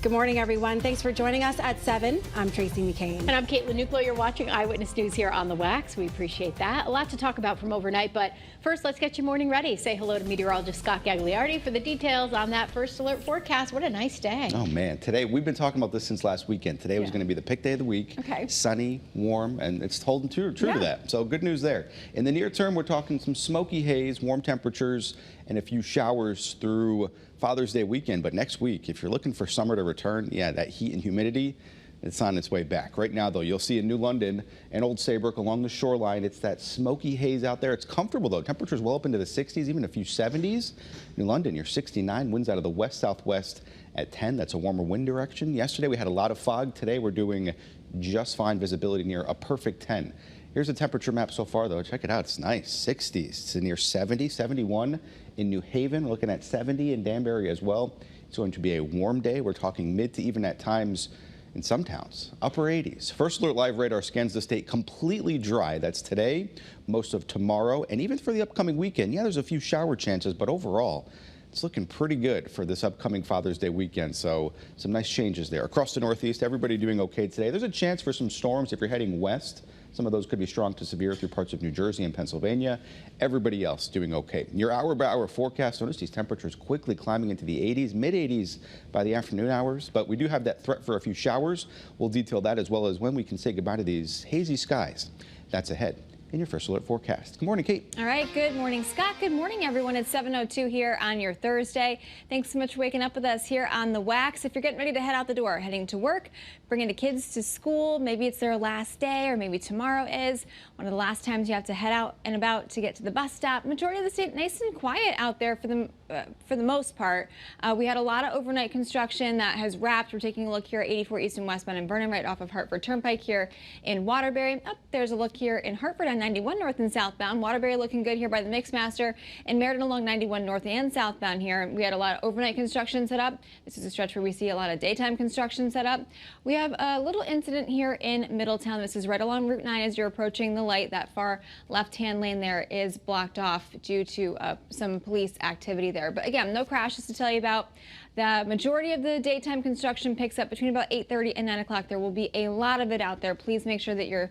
Good morning, everyone. Thanks for joining us at 7. I'm Tracey McCain. And I'm Nuclo. You're watching Eyewitness News here on the Wax. We appreciate that. A lot to talk about from overnight, but first, let's get your morning ready. Say hello to meteorologist Scott Gagliardi for the details on that first alert forecast. What a nice day. Oh, man. Today, we've been talking about this since last weekend. Today was going to be the pick day of the week. Okay. Sunny, warm, and it's holding true to that. So good news there. In the near term, we're talking some smoky haze, warm temperatures, and a few showers through Father's Day weekend. But next week, if you're looking for summer to return, that heat and humidity, it's on its way back. Right now, though, you'll see in New London and Old Saybrook along the shoreline, it's that smoky haze out there. It's comfortable, though. Temperatures well up into the 60s, even a few 70s. New London, you're 69. Winds out of the west-southwest at 10. That's a warmer wind direction. Yesterday, we had a lot of fog. Today, we're doing just fine visibility near a perfect 10. Here's the temperature map so far, though. Check it out. It's nice. 60s. It's near 70, 71 in New Haven. We're looking at 70 in Danbury as well. It's going to be a warm day. We're talking mid to even at times in some towns, upper 80s. First Alert Live radar scans the state completely dry. That's today, most of tomorrow, and even for the upcoming weekend. Yeah, there's a few shower chances, but overall, it's looking pretty good for this upcoming Father's Day weekend. So some nice changes there. Across the Northeast, everybody doing okay today. There's a chance for some storms if you're heading west. Some of those could be strong to severe through parts of New Jersey and Pennsylvania. Everybody else doing okay. Your hour-by-hour forecast, notice these temperatures quickly climbing into the 80s, mid-80s by the afternoon hours. But we do have that threat for a few showers. We'll detail that as well as when we can say goodbye to these hazy skies. That's ahead in your First Alert forecast. Good morning, Kate. All right. Good morning, Scott. Good morning, everyone. It's 7:02 here on your Thursday. Thanks so much for waking up with us here on the Wax. If you're getting ready to head out the door, heading to work, bringing the kids to school, maybe it's their last day or maybe tomorrow is one of the last times you have to head out and about to get to the bus stop. Majority of the state nice and quiet out there for the most part. We had a lot of overnight construction that has wrapped. We're taking a look here at 84 East and westbound in Vernon, right off of Hartford Turnpike here in Waterbury. There's a look here in Hartford on 91 north and southbound. Waterbury looking good here by the Mixmaster, and Meriden along 91 north and southbound here. We had a lot of overnight construction set up. This is a stretch where we see a lot of daytime construction set up. We have a little incident here in Middletown. This is right along Route 9 as you're approaching the light. That far left-hand lane there is blocked off due to some police activity there. But again, no crashes to tell you about. The majority of the daytime construction picks up between about 8:30 and 9 o'clock. There will be a lot of it out there. Please make sure that you're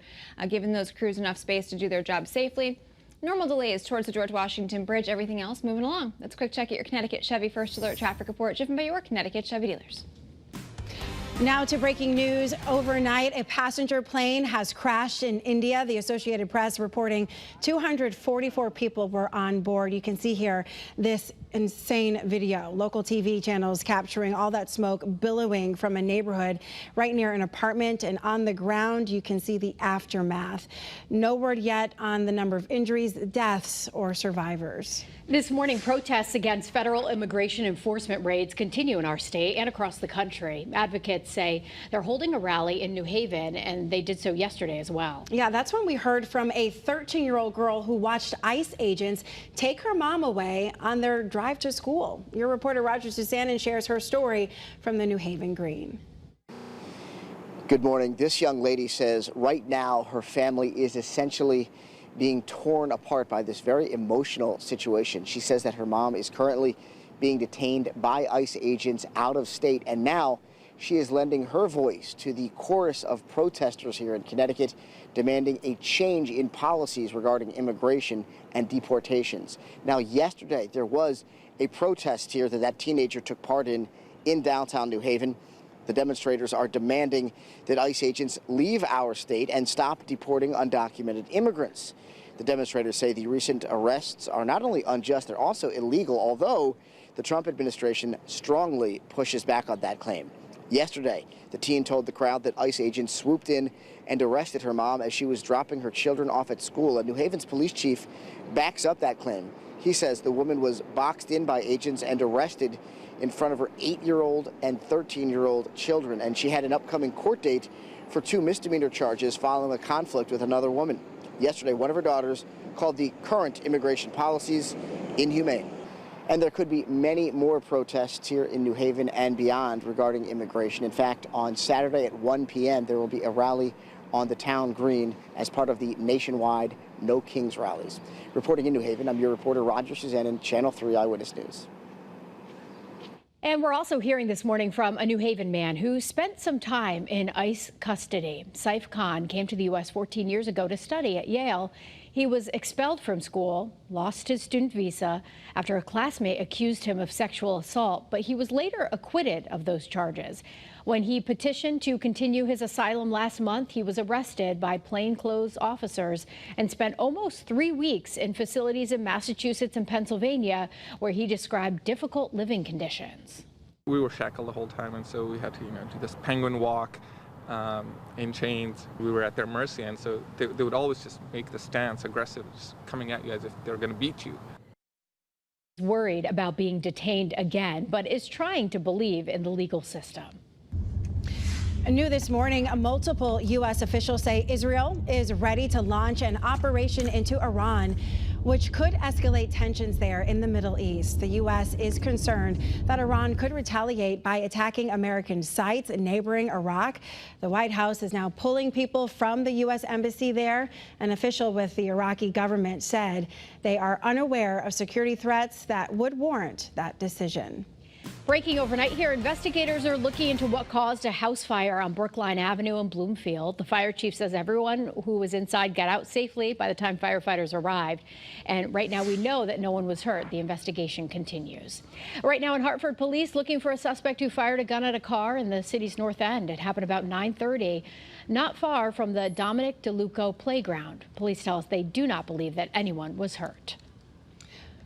giving those crews enough space to do their job safely. Normal delays towards the George Washington Bridge. Everything else moving along. That's a quick check at your Connecticut Chevy First Alert traffic report driven by your Connecticut Chevy dealers. Now to breaking news. Overnight, a passenger plane has crashed in India. The Associated Press reporting 244 people were on board. You can see here this insane video. Local TV channels capturing all that smoke billowing from a neighborhood right near an apartment, and on the ground you can see the aftermath. No word yet on the number of injuries, deaths, or survivors. This morning, protests against federal immigration enforcement raids continue in our state and across the country. Advocates say they're holding a rally in New Haven, and they did so yesterday as well. Yeah, that's when we heard from a 13-year-old girl who watched ICE agents take her mom away on their drive to school. Your reporter Roger Susannon shares her story from the New Haven Green. Good morning. This young lady says right now her family is essentially being torn apart by this very emotional situation. She says that her mom is currently being detained by ICE agents out of state, and now she is lending her voice to the chorus of protesters here in Connecticut demanding a change in policies regarding immigration and deportations. Now, yesterday there was a protest here that teenager took part in downtown New Haven. The demonstrators are demanding that ICE agents leave our state and stop deporting undocumented immigrants. The demonstrators say the recent arrests are not only unjust, they're also illegal, although the Trump administration strongly pushes back on that claim. Yesterday, the teen told the crowd that ICE agents swooped in and arrested her mom as she was dropping her children off at school. And New Haven's police chief backs up that claim. He says the woman was boxed in by agents and arrested in front of her 8-year-old and 13-year-old children. And she had an upcoming court date for 2 misdemeanor charges following a conflict with another woman. Yesterday, one of her daughters called the current immigration policies inhumane. And there could be many more protests here in New Haven and beyond regarding immigration. In fact, on Saturday at 1 p.m., there will be a rally on the town green as part of the nationwide No Kings rallies. Reporting in New Haven, I'm your reporter Roger Susannon, Channel 3 Eyewitness News. And we're also hearing this morning from a New Haven man who spent some time in ICE custody. Saif Khan came to the U.S. 14 years ago to study at Yale. He was expelled from school, lost his student visa after a classmate accused him of sexual assault, but he was later acquitted of those charges. When he petitioned to continue his asylum last month, he was arrested by plainclothes officers and spent almost 3 weeks in facilities in Massachusetts and Pennsylvania, where he described difficult living conditions. We were shackled the whole time, and so we had to, do this penguin walk in chains. We were at their mercy, and so they would always just make the stance aggressive, just coming at you as if they were going to beat you. Worried about being detained again, but is trying to believe in the legal system. New this morning, multiple U.S. officials say Israel is ready to launch an operation into Iran, which could escalate tensions there in the Middle East. The U.S. is concerned that Iran could retaliate by attacking American sites neighboring Iraq. The White House is now pulling people from the U.S. embassy there. An official with the Iraqi government said they are unaware of security threats that would warrant that decision. Breaking overnight here, investigators are looking into what caused a house fire on Brookline Avenue in Bloomfield. The fire chief says everyone who was inside got out safely by the time firefighters arrived. And right now we know that no one was hurt. The investigation continues. Right now in Hartford, police looking for a suspect who fired a gun at a car in the city's north end. It happened about 9:30, not far from the Dominic DeLuco playground. Police tell us they do not believe that anyone was hurt.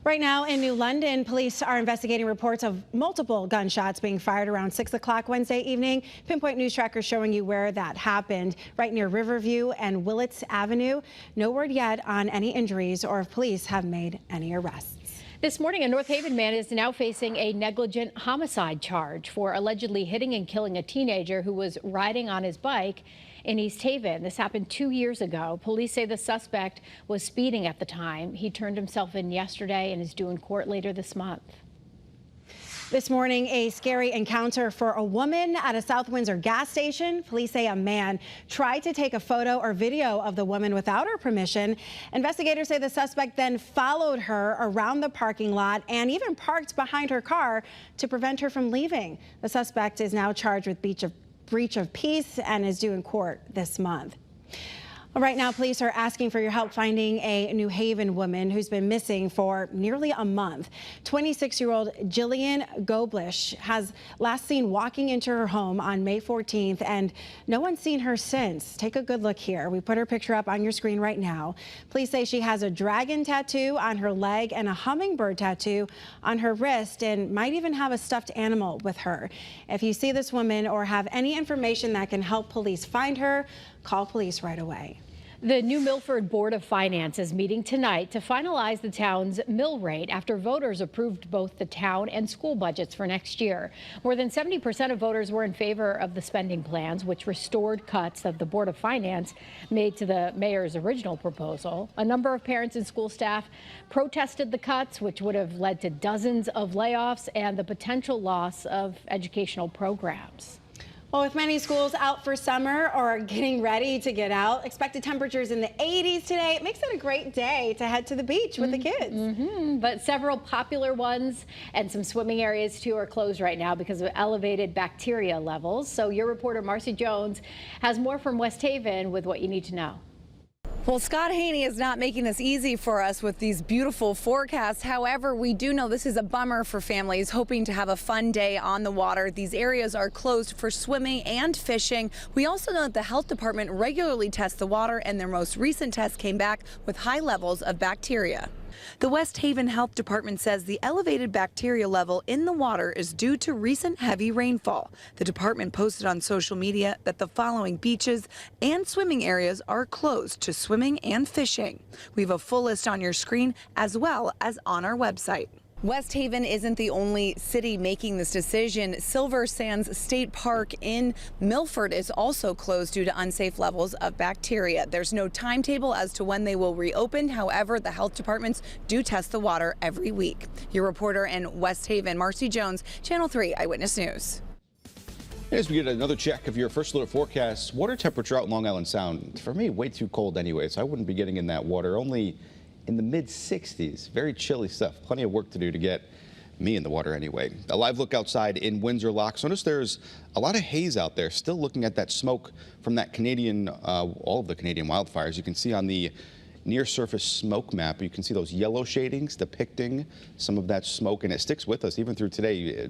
Right now in New London, police are investigating reports of multiple gunshots being fired around 6 o'clock Wednesday evening. Pinpoint News Tracker showing you where that happened, right near Riverview and Willits Avenue. No word yet on any injuries or if police have made any arrests. This morning, a North Haven man is now facing a negligent homicide charge for allegedly hitting and killing a teenager who was riding on his bike in East Haven. This happened 2 years ago. Police say the suspect was speeding at the time. He turned himself in yesterday and is due in court later this month. This morning, a scary encounter for a woman at a South Windsor gas station. Police say a man tried to take a photo or video of the woman without her permission. Investigators say the suspect then followed her around the parking lot and even parked behind her car to prevent her from leaving. The suspect is now charged with breach of peace and is due in court this month. Right now, police are asking for your help finding a New Haven woman who's been missing for nearly a month. 26-year-old Jillian Goblish has last seen walking into her home on May 14th, and no one's seen her since. Take a good look here. We put her picture up on your screen right now. Police say she has a dragon tattoo on her leg and a hummingbird tattoo on her wrist and might even have a stuffed animal with her. If you see this woman or have any information that can help police find her, call police right away. The New Milford Board of Finance is meeting tonight to finalize the town's mill rate after voters approved both the town and school budgets for next year. More than 70% of voters were in favor of the spending plans, which restored cuts that the Board of Finance made to the mayor's original proposal. A number of parents and school staff protested the cuts, which would have led to dozens of layoffs and the potential loss of educational programs. Well, with many schools out for summer or getting ready to get out, expected temperatures in the 80s today, it makes it a great day to head to the beach with the kids. But several popular ones and some swimming areas too are closed right now because of elevated bacteria levels. So your reporter Marcy Jones has more from West Haven with what you need to know. Well, Scott Haney is not making this easy for us with these beautiful forecasts. However, we do know this is a bummer for families hoping to have a fun day on the water. These areas are closed for swimming and fishing. We also know that the health department regularly tests the water, and their most recent test came back with high levels of bacteria. The West Haven Health Department says the elevated bacteria level in the water is due to recent heavy rainfall. The department posted on social media that the following beaches and swimming areas are closed to swimming and fishing. We have a full list on your screen as well as on our website. West Haven isn't the only city making this decision. Silver Sands State Park in Milford is also closed due to unsafe levels of bacteria. There's no timetable as to when they will reopen. However, the health departments do test the water every week. Your reporter in West Haven, Marcy Jones, Channel 3 Eyewitness News. As we get another check of your first alert forecast, water temperature out in Long Island Sound, for me, way too cold anyway, so I wouldn't be getting in that water. Only in the mid 60s, very chilly stuff. Plenty of work to do to get me in the water anyway. A live look outside in Windsor Locks. Notice there's a lot of haze out there, still looking at that smoke from that Canadian, all of the Canadian wildfires. You can see on the near surface smoke map, you can see those yellow shadings depicting some of that smoke, and it sticks with us even through today,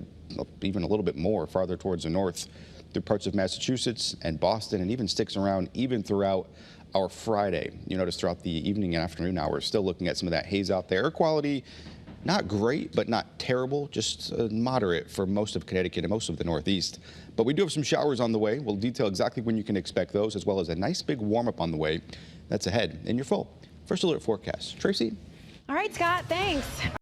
even a little bit more farther towards the north through parts of Massachusetts and Boston, and even sticks around even throughout our Friday. You notice throughout the evening and afternoon hours, still looking at some of that haze out there. Air quality, not great, but not terrible, just moderate for most of Connecticut and most of the Northeast. But we do have some showers on the way. We'll detail exactly when you can expect those, as well as a nice big warm up on the way. That's ahead in your full First Alert forecast. Tracy? All right, Scott, thanks.